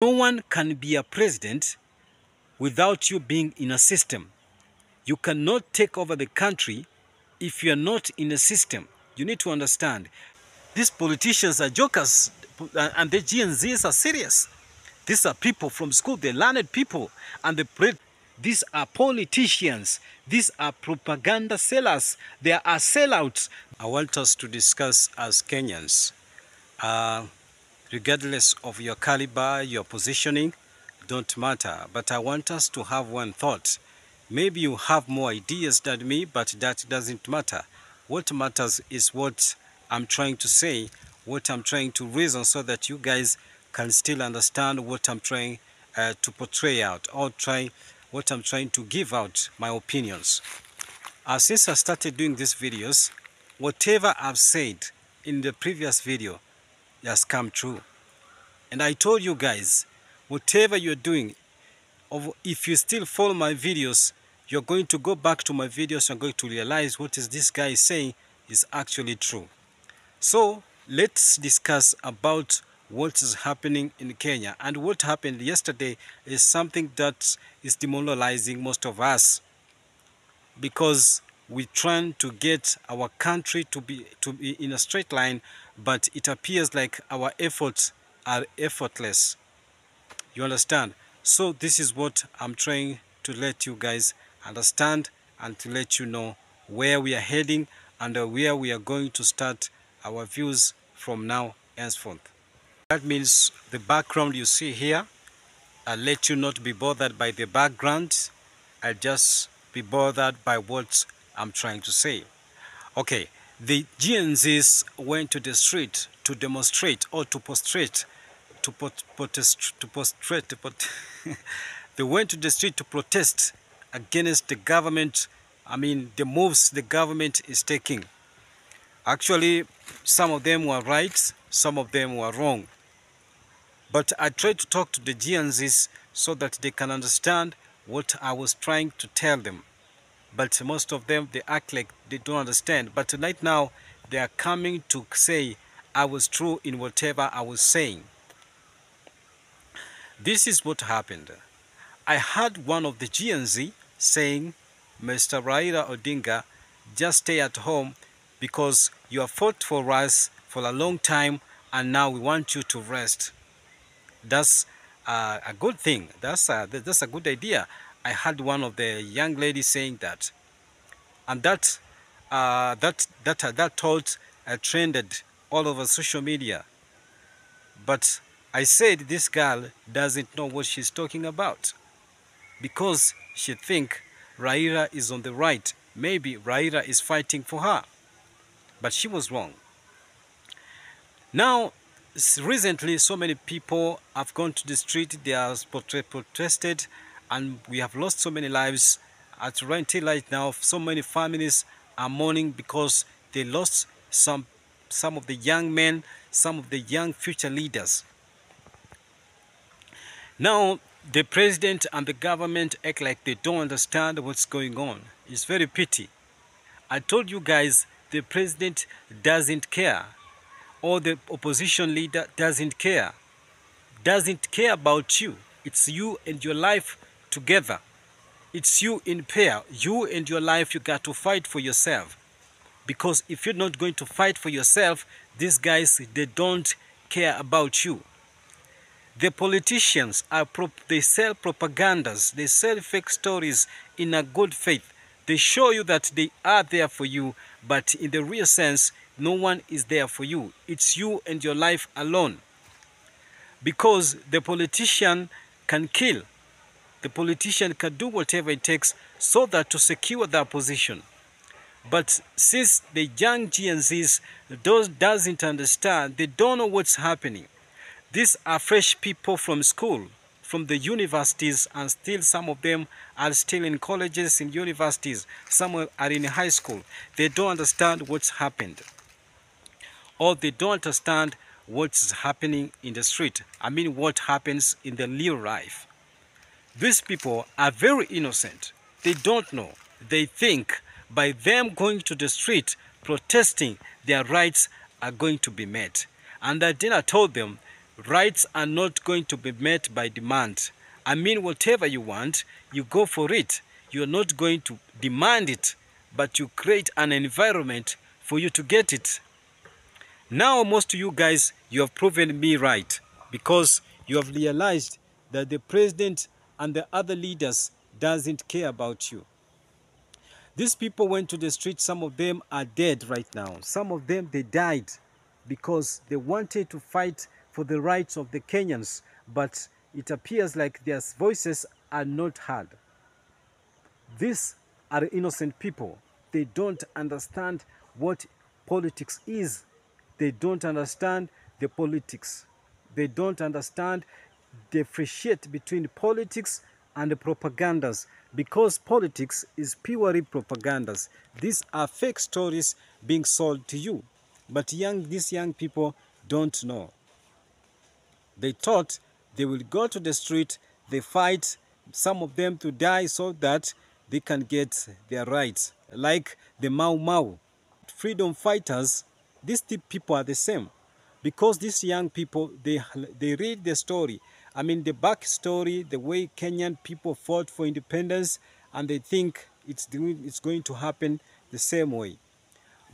No one can be a president without you being in a system. You cannot take over the country if you are not in a system. You need to understand. These politicians are jokers, and the G and Zs are serious. These are people from school, they learned people, and these are politicians. These are propaganda sellers. They are sellouts. I want us to discuss as Kenyans. Regardless of your caliber, your positioning, don't matter. But I want us to have one thought. Maybe you have more ideas than me, but that doesn't matter. What matters is what I'm trying to say, what I'm trying to reason, so that you guys can still understand what I'm trying to portray out, or what I'm trying to give out, my opinions. Since I started doing these videos, whatever I've said in the previous video has come true. And I told you guys, whatever you're doing, if you still follow my videos, you're going to go back to my videos and going to realize what is this guy saying is actually true. So let's discuss about what is happening in Kenya. And what happened yesterday is something that is demoralizing most of us, because we're trying to get our country to be in a straight line, but it appears like our efforts are effortless. You understand? So this is what I'm trying to let you guys understand, and to let you know where we are heading and where we are going to start our views from now henceforth. That means the background you see here, I'll let you not be bothered by the background. I'll just be bothered by what I'm trying to say. Okay, the GNZs went to the street to demonstrate, or to prostrate, they went to the street to protest against the government, the moves the government is taking. Actually, some of them were right, some of them were wrong. But I tried to talk to the GNZs so that they can understand what I was trying to tell them. But most of them, they act like they don't understand. But right now, they are coming to say I was true in whatever I was saying. This is what happened. I heard one of the GNZ saying, Mr. Raila Odinga, just stay at home because you have fought for us for a long time and now we want you to rest. That's a good thing. That's a good idea. I heard one of the young ladies saying that. And that thought trended all over social media. But I said this girl doesn't know what she's talking about, because she thinks Raila is on the right. Maybe Raila is fighting for her. But she was wrong. Now, recently, so many people have gone to the street. They have protested, and we have lost so many lives. Until right now, so many families are mourning because they lost some of the young men, some of the young future leaders. Now, the president and the government act like they don't understand what's going on. It's very pity. I told you guys, the president doesn't care, or the opposition leader doesn't care about you. It's you and your life together. It's you in pair. You and your life, you got to fight for yourself. Because if you're not going to fight for yourself, these guys, they don't care about you. The politicians, they sell propagandas, they sell fake stories in a good faith. They show you that they are there for you, but in the real sense, no one is there for you. It's you and your life alone. Because the politician can kill. The politician can do whatever it takes so that to secure their position. But since the young GNZs doesn't understand, they don't know what's happening. These are fresh people from school, from the universities, and still some of them are still in colleges, in universities. Some are in high school. They don't understand what's happened. Or they don't understand what's happening in the street. What happens in the real life. These people are very innocent. They don't know. They think by them going to the street, protesting, their rights are going to be met. And then I told them, rights are not going to be met by demand. I mean, whatever you want, you go for it. You're not going to demand it, but you create an environment for you to get it. Now, most of you guys, you have proven me right, because you have realized that the president and the other leaders doesn't care about you. These people went to the street. Some of them are dead right now. Some of them, they died because they wanted to fight for the rights of the Kenyans, but it appears like their voices are not heard. These are innocent people. They don't understand what politics is. They don't understand the politics. They don't understand, differentiate between politics and the propagandas, because politics is purely propagandas. These are fake stories being sold to you. But these young people don't know. They thought they will go to the street, they fight, some of them to die so that they can get their rights. Like the Mau Mau freedom fighters, these people are the same. Because these young people, they read the story. I mean, the backstory, the way Kenyan people fought for independence, and they think it's going to happen the same way.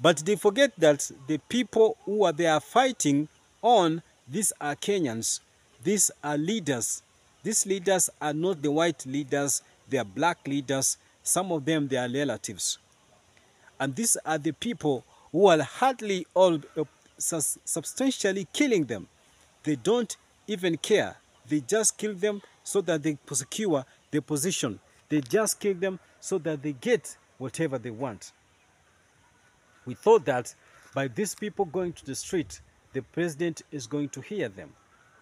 But they forget that the people who they are fighting on, these are Kenyans. These are leaders. These leaders are not the white leaders. They are black leaders. Some of them, they are relatives. And these are the people who are hardly all substantially killing them. They don't even care. They just kill them so that they secure their position. They just kill them so that they get whatever they want. We thought that by these people going to the street, the president is going to hear them.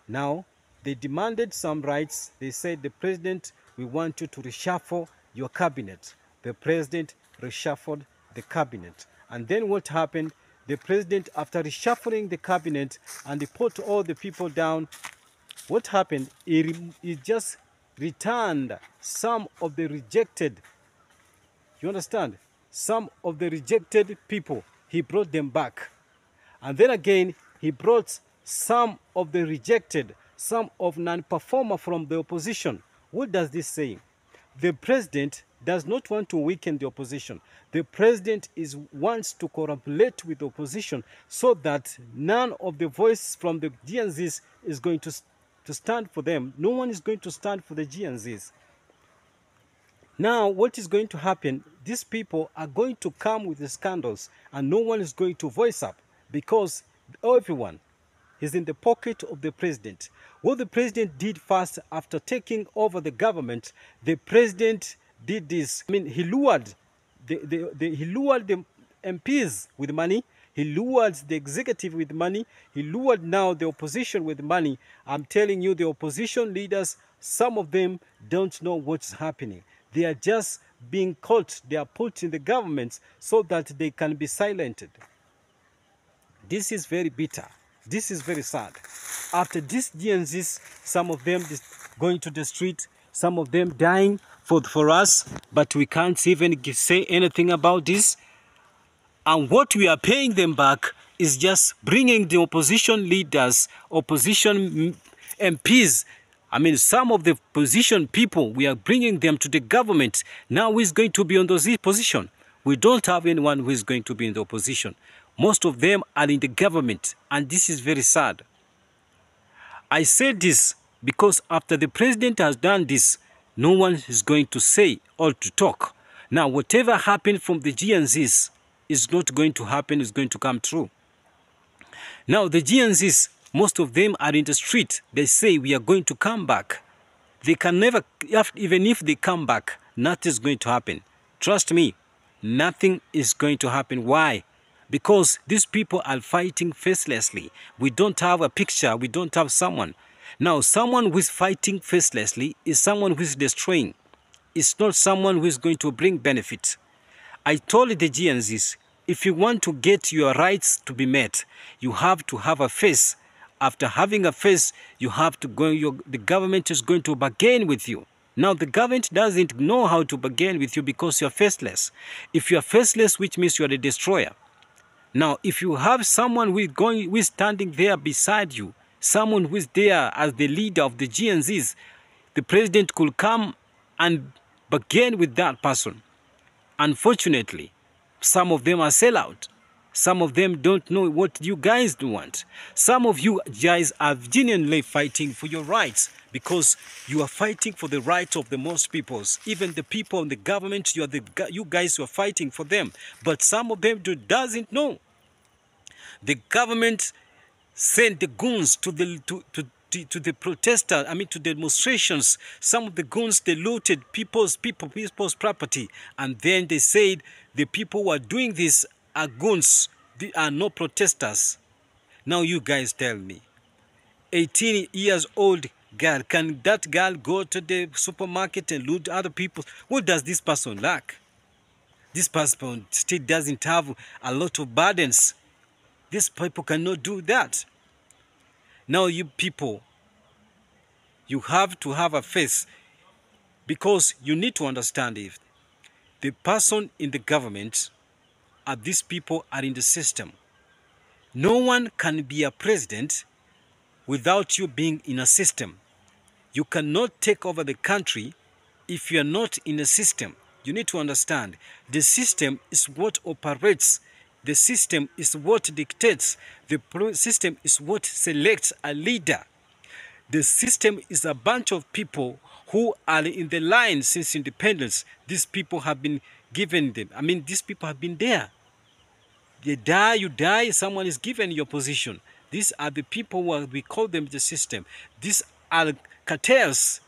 Now, they demanded some rights. They said, the president, we want you to reshuffle your cabinet. The president reshuffled the cabinet. And then what happened? The president, after reshuffling the cabinet and he put all the people down, what happened? He just returned some of the rejected, you understand? Some of the rejected people, he brought them back. And then again, he brought some of the rejected, some of non-performer from the opposition. What does this say? The president does not want to weaken the opposition. The president wants to collaborate with the opposition so that none of the voice from the GNZs is going to stand for them. No one is going to stand for the GNZs. Now, what is going to happen? These people are going to come with the scandals and no one is going to voice up because everyone is in the pocket of the president. What the president did first after taking over the government, the president did this. I mean, he lured the MPs with money. He lured the executive with money. He lured now the opposition with money. I'm telling you, the opposition leaders, some of them don't know what's happening. They are just being caught. They are put in the government so that they can be silenced. This is very bitter. This is very sad. After these GNZs, some of them going to the street, some of them dying for us, but we can't even say anything about this. And what we are paying them back is just bringing the opposition leaders, opposition MPs. I mean, some of the opposition people, we are bringing them to the government. Now who is going to be on those positions? We don't have anyone who is going to be in the opposition. Most of them are in the government, and this is very sad. I say this because after the president has done this, no one is going to say or to talk. Now, whatever happened from the GNZs is not going to happen, is going to come true. Now, the GNZs, most of them are in the street. They say we are going to come back. They can never, even if they come back, nothing is going to happen. Trust me, nothing is going to happen. Why? Because these people are fighting facelessly. We don't have a picture. We don't have someone. Now, someone who is fighting facelessly is someone who is destroying. It's not someone who is going to bring benefit. I told the GNZs, if you want to get your rights to be met, you have to have a face. After having a face, you have to go, the government is going to bargain with you. Now, the government doesn't know how to bargain with you because you're faceless. If you're faceless, which means you're the destroyer. Now, if you have someone who is standing there beside you, someone who is there as the leader of the GNZs, the president could come and bargain with that person. Unfortunately, some of them are sellout. Some of them don't know what you guys want. Some of you guys are genuinely fighting for your rights because you are fighting for the rights of the most peoples. Even the people in the government, you guys are fighting for them. But some of them doesn't know. The government sent the goons to the protester, to the demonstrations. Some of the goons, they looted people's property, and then they said the people who are doing this are goons. They are not protesters. Now you guys tell me, 18 years old girl, can that girl go to the supermarket and loot other people? What does this person lack? This person still doesn't have a lot of burdens. These people cannot do that. Now you people, you have to have a face, because you need to understand if the person in the government or these people are in the system. No one can be a president without you being in a system. You cannot take over the country if you are not in a system. You need to understand, the system is what operates. The system is what dictates. The system is what selects a leader. The system is a bunch of people who are in the line since independence. These people have been given them. These people have been there. They die, you die, someone is given your position. These are the people who we call them the system. These are cartels.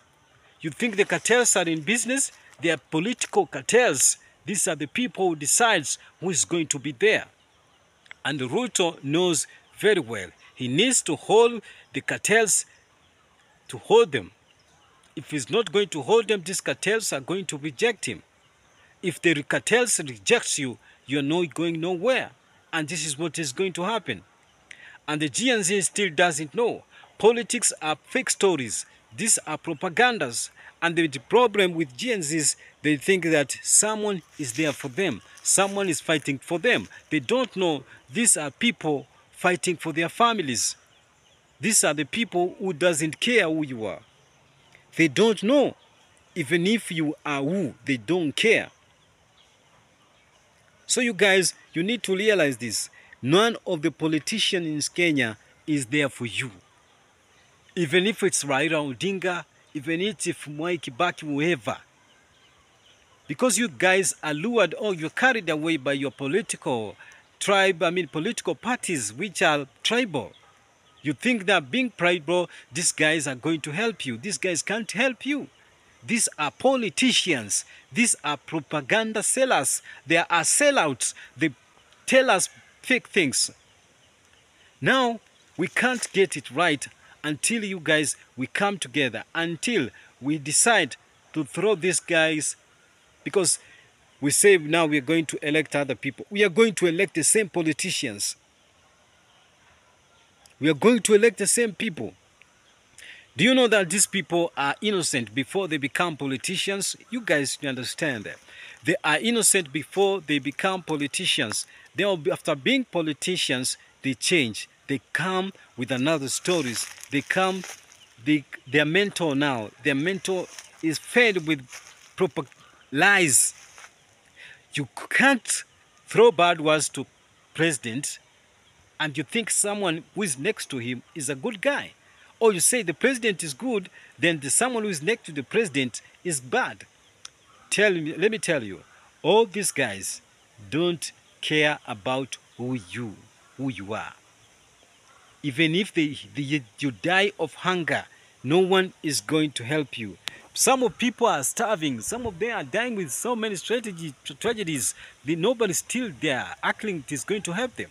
You think the cartels are in business? They are political cartels. These are the people who decides who is going to be there. And Ruto knows very well. He needs to hold the cartels, to hold them. If he's not going to hold them, these cartels are going to reject him. If the cartels reject you, you're not going nowhere. And this is what is going to happen. And the GNZ still doesn't know. Politics are fake stories. These are propagandas. And the problem with GNZs, they think that someone is there for them. Someone is fighting for them. They don't know these are people fighting for their families. These are the people who doesn't care who you are. They don't know. Even if you are who, they don't care. So you guys, you need to realize this. None of the politicians in Kenya is there for you. Even if it's Raila Odinga, even if Mwai Kibaki, whoever. Because you guys are lured or you're carried away by your political tribe, political parties which are tribal. You think that being tribal, these guys are going to help you. These guys can't help you. These are politicians. These are propaganda sellers. They are sellouts. They tell us fake things. Now, we can't get it right until you guys, we come together, until we decide to throw these guys, because we say now we are going to elect other people. We are going to elect the same politicians. We are going to elect the same people. Do you know that these people are innocent before they become politicians? You guys understand that. They are innocent before they become politicians. After being politicians, they change. They come with another stories. They come, their mentor now, their mentor is fed with proper lies. You can't throw bad words to president and you think someone who is next to him is a good guy. Or you say the president is good, then someone who is next to the president is bad. Let me tell you, all these guys don't care about who you are. Even if you die of hunger, no one is going to help you. Some of people are starving. Some of them are dying with so many tragedies. Nobody's still there acting it is going to help them.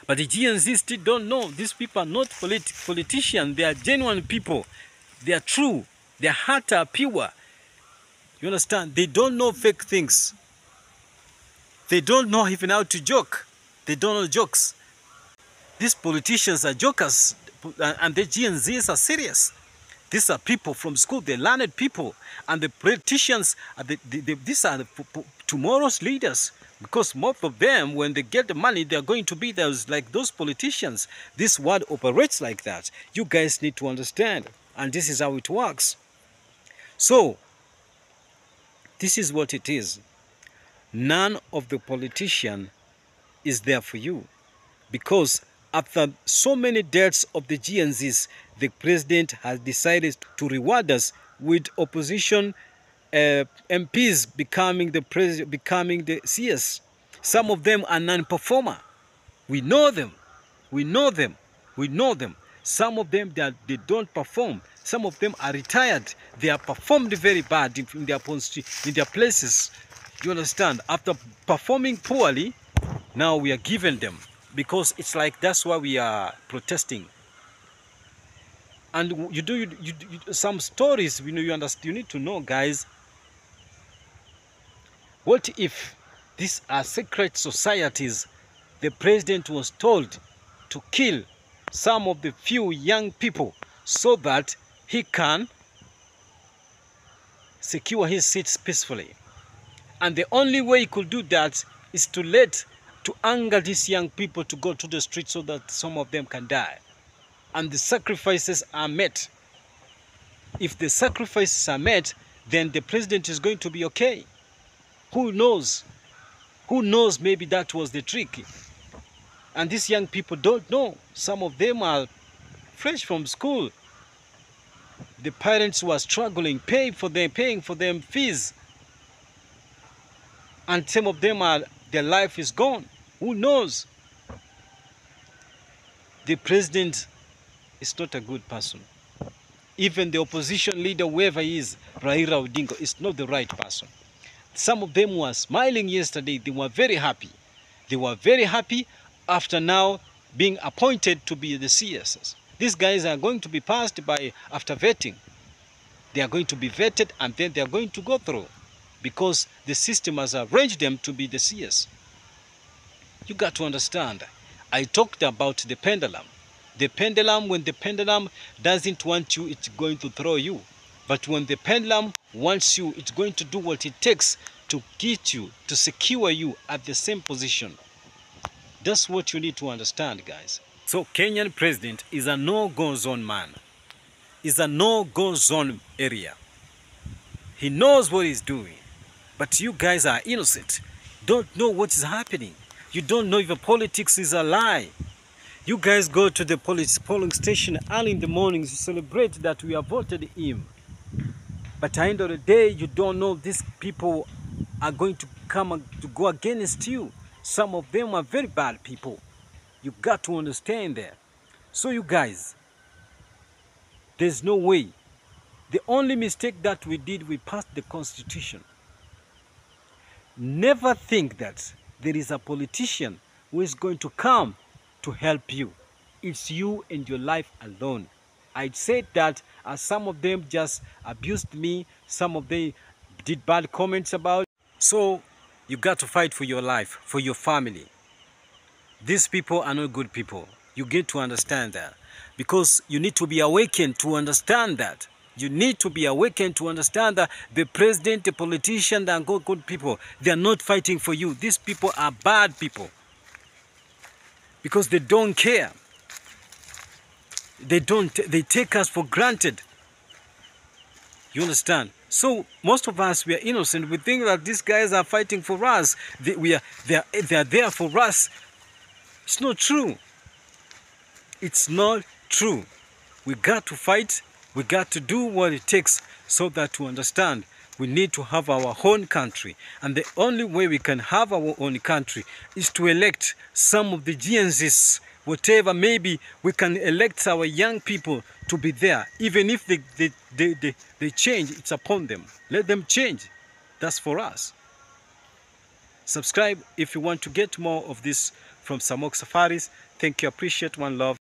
But the GNZ still don't know. These people are not politicians. They are genuine people. They are true. Their hearts are pure. You understand? They don't know fake things. They don't know even how to joke. They don't know jokes. These politicians are jokers. And the GNZs are serious. These are people from school. They're learned people. And the politicians, these are tomorrow's leaders Because most of them, when they get the money, they're going to be those like those politicians. This world operates like that. You guys need to understand. And this is how it works. So, this is what it is. None of the politician is there for you. Because after so many deaths of the GNZs, the president has decided to reward us with opposition MPs becoming the CS. Some of them are non-performer. We know them. We know them. We know them. Some of them, they don't perform. Some of them are retired. They are performed very bad in their places. You understand? After performing poorly, now we are giving them. Because it's like that's why we are protesting. And some stories, you understand, you need to know, guys. What if these are secret societies? The president was told to kill some of the few young people so that he can secure his seats peacefully. And the only way he could do that is to anger these young people to go to the streets so that some of them can die. And the sacrifices are met. If the sacrifices are met, then the president is going to be okay. Who knows? Who knows? Maybe that was the trick. And these young people don't know. Some of them are fresh from school. The parents were struggling, paying for them fees. And some of them their life is gone. Who knows? The president is not a good person. Even the opposition leader, whoever he is, Raila Odinga, is not the right person. Some of them were smiling yesterday. They were very happy. They were very happy after now being appointed to be the CSs. These guys are going to be passed after vetting. They are going to be vetted and then they are going to go through because the system has arranged them to be the CS. You got to understand. I talked about the pendulum. The pendulum, when the pendulum doesn't want you, it's going to throw you. But when the pendulum wants you, it's going to do what it takes to get you, to secure you at the same position. That's what you need to understand, guys. So Kenyan president is a no-go zone man. Is a no-go zone area. He knows what he's doing. But you guys are innocent. Don't know what is happening. You don't know if politics is a lie. You guys go to the polling station early in the morning to celebrate that we have voted him. But at the end of the day, you don't know these people are going to come to go against you. Some of them are very bad people. You got to understand that. So you guys, there's no way. The only mistake that we did, we passed the Constitution. Never think that there is a politician who is going to come to help you. It's you and your life alone. I said that some of them just abused me, some of them did bad comments about it. So you got to fight for your life, for your family. These people are not good people. You get to understand that. Because you need to be awakened to understand that. You need to be awakened to understand that the president, the politician, they are good people. They are not fighting for you. These people are bad people. Because they don't care. They take us for granted. You understand? So most of us, we are innocent. We think that these guys are fighting for us. They are there for us. It's not true. It's not true. We got to fight. We got to do what it takes so that to understand we need to have our own country. And the only way we can have our own country is to elect some of the GNZs, whatever. Maybe we can elect our young people to be there. Even if they change, it's upon them. Let them change. That's for us. Subscribe if you want to get more of this from Samok Safaris. Thank you. Appreciate. One love.